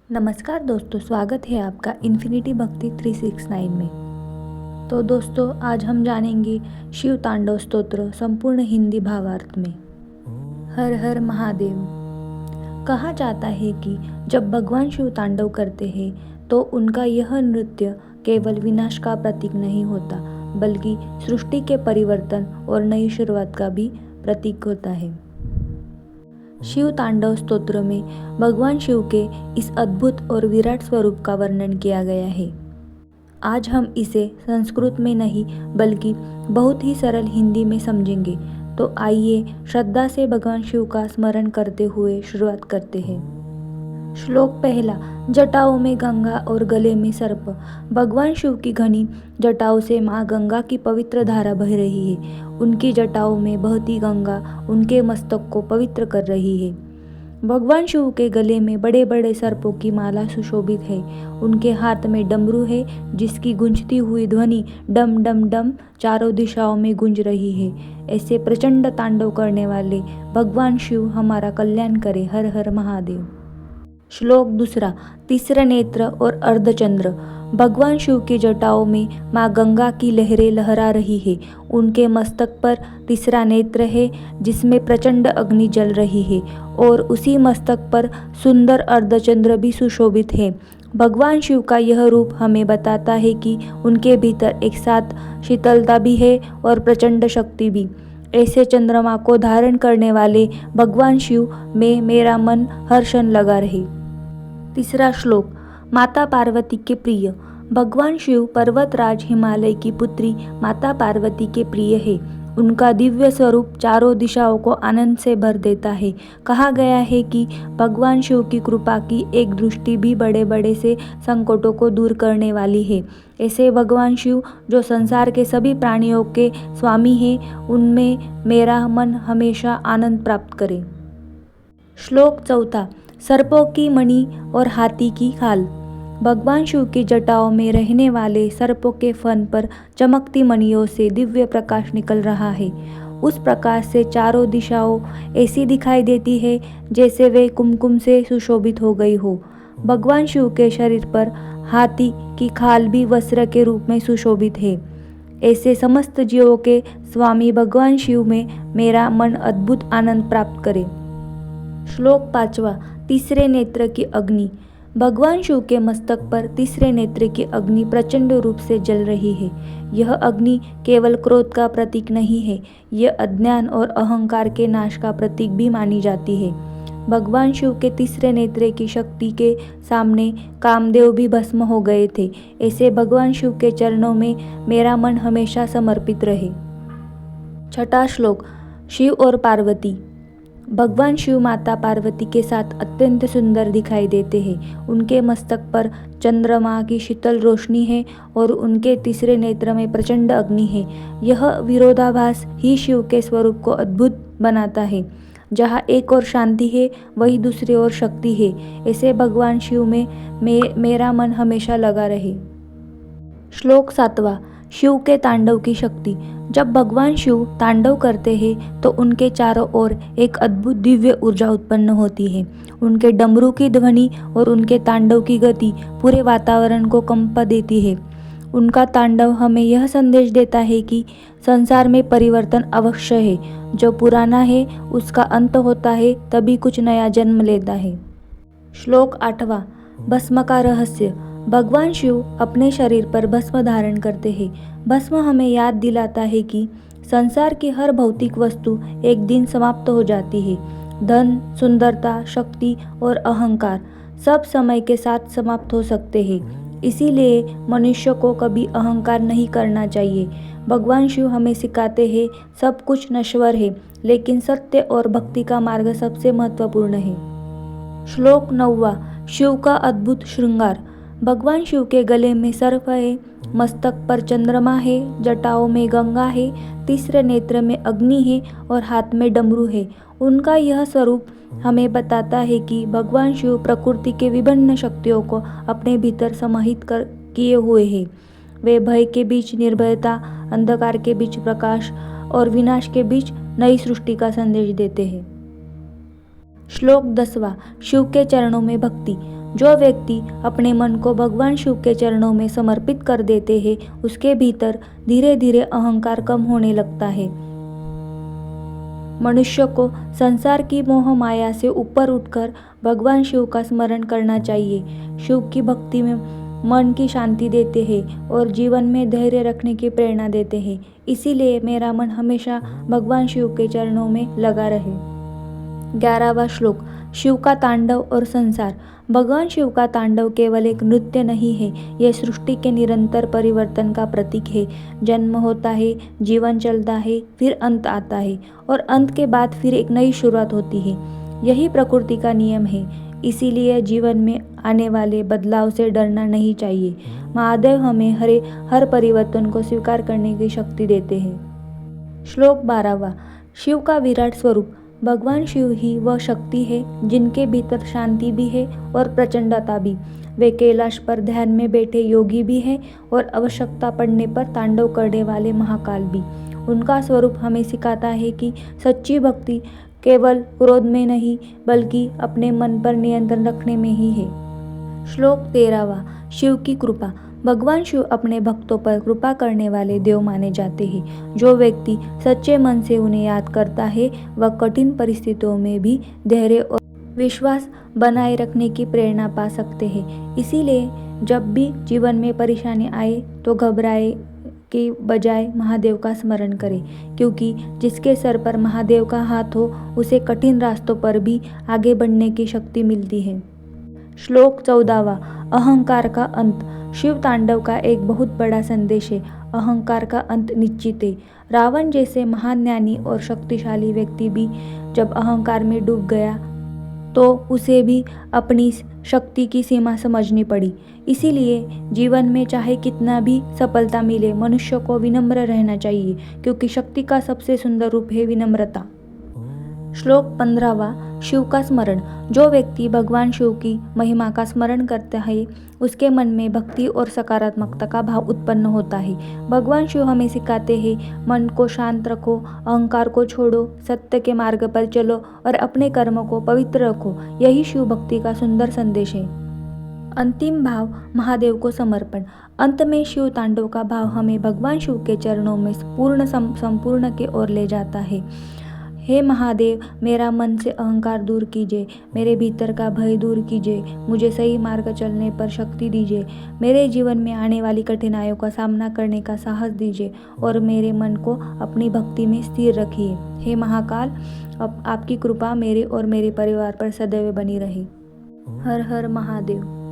नमस्कार दोस्तों, स्वागत है आपका इन्फिनिटी भक्ति 369 में। तो दोस्तों, आज हम जानेंगे शिव तांडव स्तोत्र संपूर्ण हिंदी भावार्थ में। हर हर महादेव। कहा जाता है कि जब भगवान शिव तांडव करते हैं तो उनका यह नृत्य केवल विनाश का प्रतीक नहीं होता, बल्कि सृष्टि के परिवर्तन और नई शुरुआत का भी प्रतीक होता है। शिव तांडव स्तोत्र में भगवान शिव के इस अद्भुत और विराट स्वरूप का वर्णन किया गया है। आज हम इसे संस्कृत में नहीं बल्कि बहुत ही सरल हिंदी में समझेंगे। तो आइए श्रद्धा से भगवान शिव का स्मरण करते हुए शुरुआत करते हैं। श्लोक पहला। जटाओं में गंगा और गले में सर्प। भगवान शिव की घनी जटाओं से माँ गंगा की पवित्र धारा बह रही है। उनकी जटाओं में बहती गंगा उनके मस्तक को पवित्र कर रही है। भगवान शिव के गले में बड़े बड़े सर्पों की माला सुशोभित है। उनके हाथ में डमरू है, जिसकी गूंजती हुई ध्वनि डम डम डम चारों दिशाओं में गूंज रही है। ऐसे प्रचंड तांडव करने वाले भगवान शिव हमारा कल्याण करे। हर हर महादेव। श्लोक दूसरा। तीसरा नेत्र और अर्धचंद्र। भगवान शिव की जटाओं में माँ गंगा की लहरें लहरा रही है। उनके मस्तक पर तीसरा नेत्र है, जिसमें प्रचंड अग्नि जल रही है, और उसी मस्तक पर सुंदर अर्धचंद्र भी सुशोभित है। भगवान शिव का यह रूप हमें बताता है कि उनके भीतर एक साथ शीतलता भी है और प्रचंड शक्ति भी। ऐसे चंद्रमा को धारण करने वाले भगवान शिव में मेरा मन हर्षण लगा रहे। तीसरा श्लोक। माता पार्वती के प्रिय। भगवान शिव पर्वतराज हिमालय की पुत्री माता पार्वती के प्रिय है। उनका दिव्य स्वरूप चारों दिशाओं को आनंद से भर देता है। कहा गया है कि भगवान शिव की कृपा की एक दृष्टि भी बड़े बड़े से संकटों को दूर करने वाली है। ऐसे भगवान शिव जो संसार के सभी प्राणियों के स्वामी हैं, उनमें मेरा मन हमेशा आनंद प्राप्त करे। श्लोक चौथा। सर्पों की मणि और हाथी की खाल। भगवान शिव की जटाओं में रहने वाले सर्पों के फन पर चमकती मणियों से दिव्य प्रकाश निकल रहा है। उस प्रकाश से चारों दिशाओं ऐसी दिखाई देती है जैसे वे कुमकुम से सुशोभित हो गई हो। भगवान शिव के शरीर पर हाथी की खाल भी वस्त्र के रूप में सुशोभित है। ऐसे समस्त जीवों के स्वामी भगवान शिव में मेरा मन अद्भुत आनंद प्राप्त करे। श्लोक पांचवा। तीसरे नेत्र की अग्नि। भगवान शिव के मस्तक पर तीसरे नेत्र की अग्नि प्रचंड रूप से जल रही है। यह अग्नि केवल क्रोध का प्रतीक नहीं है, यह अज्ञान और अहंकार के नाश का प्रतीक भी मानी जाती है। भगवान शिव के तीसरे नेत्र की शक्ति के सामने कामदेव भी भस्म हो गए थे। ऐसे भगवान शिव के चरणों में मेरा मन हमेशा समर्पित रहे। छठा श्लोक। शिव और पार्वती। भगवान शिव माता पार्वती के साथ अत्यंत सुंदर दिखाई देते हैं। उनके मस्तक पर चंद्रमा की शीतल रोशनी है और उनके तीसरे नेत्र में प्रचंड अग्नि है। यह विरोधाभास ही शिव के स्वरूप को अद्भुत बनाता है। जहाँ एक ओर शांति है, वही दूसरी ओर शक्ति है। ऐसे भगवान शिव में मेरा मन हमेशा लगा रहे। श्लोक सातवां। शिव के तांडव की शक्ति। जब भगवान शिव तांडव करते हैं तो उनके चारों ओर एक अद्भुत दिव्य ऊर्जा उत्पन्न होती है। उनके डमरू की ध्वनि और उनके तांडव की गति पूरे वातावरण को कंपा देती है। उनका तांडव हमें यह संदेश देता है कि संसार में परिवर्तन अवश्य है। जो पुराना है उसका अंत होता है, तभी कुछ नया जन्म लेता है। श्लोक आठवां। भस्म का रहस्य। भगवान शिव अपने शरीर पर भस्म धारण करते हैं। भस्म हमें याद दिलाता है कि संसार की हर भौतिक वस्तु एक दिन समाप्त हो जाती है। धन, सुंदरता, शक्ति और अहंकार सब समय के साथ समाप्त हो सकते हैं। इसीलिए मनुष्य को कभी अहंकार नहीं करना चाहिए। भगवान शिव हमें सिखाते हैं सब कुछ नश्वर है, लेकिन सत्य और भक्ति का मार्ग सबसे महत्वपूर्ण है। श्लोक नौवां। शिव का अद्भुत श्रृंगार। भगवान शिव के गले में सर्प है, मस्तक पर चंद्रमा है, जटाओं में गंगा है, तीसरे नेत्र में अग्नि है और हाथ में डमरू है। उनका यह स्वरूप हमें बताता है कि भगवान शिव प्रकृति के विभिन्न शक्तियों को अपने भीतर समाहित किए हुए हैं। वे भय के बीच निर्भयता, अंधकार के बीच प्रकाश और विनाश के बीच नई सृष्टि का संदेश देते हैं। श्लोक 10वां। शिव के चरणों में भक्ति। जो व्यक्ति अपने मन को भगवान शिव के चरणों में समर्पित कर देते हैं, उसके भीतर धीरे धीरे अहंकार कम होने लगता है। मनुष्य को संसार की मोह माया से ऊपर उठकर भगवान शिव का स्मरण करना चाहिए। शिव की भक्ति में मन की शांति देते हैं और जीवन में धैर्य रखने की प्रेरणा देते हैं। इसीलिए मेरा मन हमेशा भगवान शिव के चरणों में लगा रहे। 11वां श्लोक, शिव का तांडव और संसार। भगवान शिव का तांडव केवल एक नृत्य नहीं है, यह सृष्टि के निरंतर परिवर्तन का प्रतीक है। जन्म होता है, जीवन चलता है, फिर अंत आता है और अंत के बाद फिर एक नई शुरुआत होती है। यही प्रकृति का नियम है। इसीलिए जीवन में आने वाले बदलाव से डरना नहीं चाहिए। महादेव हमें हर परिवर्तन को स्वीकार करने की शक्ति देते हैं। श्लोक 12वां, शिव का विराट स्वरूप। भगवान शिव ही वह शक्ति है जिनके भीतर शांति भी है और प्रचंडता भी। वे कैलाश पर ध्यान में बैठे योगी भी हैं और आवश्यकता पड़ने पर तांडव करने वाले महाकाल भी। उनका स्वरूप हमें सिखाता है कि सच्ची भक्ति केवल क्रोध में नहीं बल्कि अपने मन पर नियंत्रण रखने में ही है। श्लोक 13वां, शिव की कृपा। भगवान शिव अपने भक्तों पर कृपा करने वाले देव माने जाते हैं। जो व्यक्ति सच्चे मन से उन्हें याद करता है वह कठिन परिस्थितियों में भी धैर्य और विश्वास बनाए रखने की प्रेरणा पा सकते हैं। इसीलिए जब भी जीवन में परेशानी आए तो घबराए के बजाय महादेव का स्मरण करें, क्योंकि जिसके सर पर महादेव का हाथ हो उसे कठिन रास्तों पर भी आगे बढ़ने की शक्ति मिलती है। श्लोक 14वां, अहंकार का अंत। शिव तांडव का एक बहुत बड़ा संदेश है। अहंकार का अंत निश्चित है। रावण जैसे महान ज्ञानी और शक्तिशाली व्यक्ति भी जब अहंकार में डूब गया तो उसे भी अपनी शक्ति की सीमा समझनी पड़ी। इसीलिए जीवन में चाहे कितना भी सफलता मिले, मनुष्य को विनम्र रहना चाहिए, क्योंकि शक्ति का सबसे सुंदर रूप है विनम्रता। श्लोक 15वां, शिव का स्मरण। जो व्यक्ति भगवान शिव की महिमा का स्मरण करता है उसके मन में भक्ति और सकारात्मकता का भाव उत्पन्न होता है। भगवान शिव हमें सिखाते हैं, मन को शांत रखो, अहंकार को छोड़ो, सत्य के मार्ग पर चलो और अपने कर्मों को पवित्र रखो। यही शिव भक्ति का सुंदर संदेश है। अंतिम भाव, महादेव को समर्पण। अंत में शिव तांडव का भाव हमें भगवान शिव के चरणों में संपूर्ण के ओर ले जाता है। हे महादेव, मेरा मन से अहंकार दूर कीजिए, मेरे भीतर का भय दूर कीजिए, मुझे सही मार्ग चलने पर शक्ति दीजिए, मेरे जीवन में आने वाली कठिनाइयों का सामना करने का साहस दीजिए और मेरे मन को अपनी भक्ति में स्थिर रखिए। हे महाकाल, अब आपकी कृपा मेरे और मेरे परिवार पर सदैव बनी रहे। हर हर महादेव।